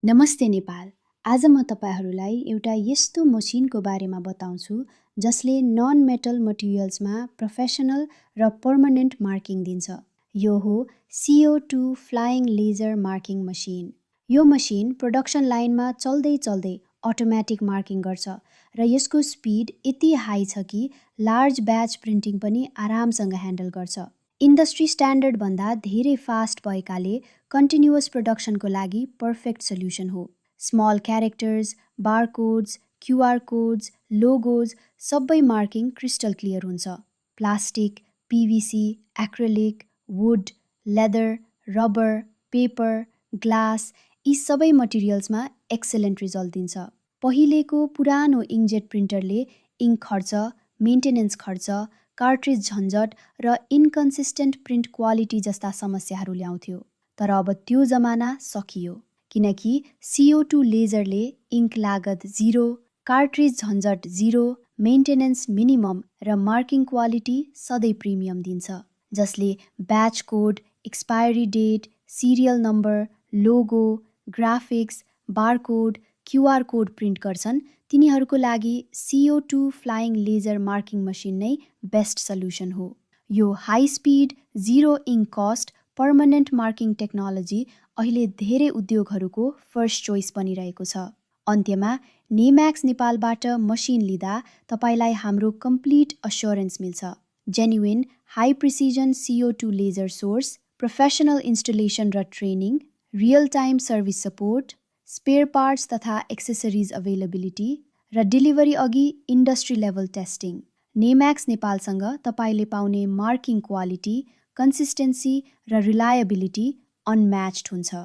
नमस्ते नेपाल। आज म तपाईहरूलाई एउटा यस्तो मसिनको बारेमा बताउँछु जसले नन मेटल मटेरियल्समा प्रोफेसनल र पर्मनेन्ट मार्किङ दिन्छ। यो हो CO2 flying laser marking machine. यो मसिन प्रोडक्सन लाइनमा चल्दै चल्दै अटोमेटिक मार्किङ गर्छ र यसको स्पिड यति हाई छ कि लार्ज ब्याच प्रिन्टिङ पनि आरामसँग ह्यान्डल गर्छ। इन्डस्ट्री स्ट्यान्डर्ड भन्दा धेरै फास्ट भएकाले कन्टिन्युअस प्रोडक्सनको लागि पर्फेक्ट सल्युसन हो। Small characters, barcodes, QR codes, logos सबै मार्किङ क्रिस्टल क्लियर हुन्छ। Plastic, PVC, acrylic, would, leather, rubber, paper, glass यी सबै मटेरियल्समा एक्सेलेन्ट रिजल्ट दिन्छ। पहिलेको पुरानो इङ्कजेट प्रिन्टरले इङ्क खर्च, मेन्टेनेन्स खर्च, कार्ट्रिज झन्झट र इन्कन्सिस्टेन्ट प्रिन्ट क्वालिटी जस्ता समस्याहरू ल्याउँथ्यो। तर अब त्यो जमाना सकियो, किनकि CO2 लेजरले इङ्क लागत 0, कार्ट्रिज झन्झट 0, मेन्टेनेन्स मिनिमम र मार्किङ क्वालिटी सधैँ प्रिमियम दिन्छ। जसले batch code, expiry date, serial number, logo, graphics, barcode, QR code print गर्छन् तिनीहरूको लागि CO2 flying laser marking machine नै बेस्ट सल्युसन हो। यो high speed, zero ink cost, permanent marking technology अहिले धेरै उद्योगहरूको फर्स्ट चोइस बनिरहेको छ। अन्त्यमा नेम्याक्स नेपालबाट मसिन लिँदा तपाईँलाई हाम्रो कम्प्लिट अस्योरेन्स मिल्छ। Genuine high precision CO2 laser source, professional installation र training, real time service support, spare parts तथा एक्सेसरिज अभाइलेबिलिटी र डेलिभरी अघि इन्डस्ट्री लेभल टेस्टिङ। नेम्याक्स नेपालसँग तपाईँले पाउने मार्किङ क्वालिटी, कन्सिस्टेन्सी र रिलायबिलिटी अनम्याच्ड हुन्छ।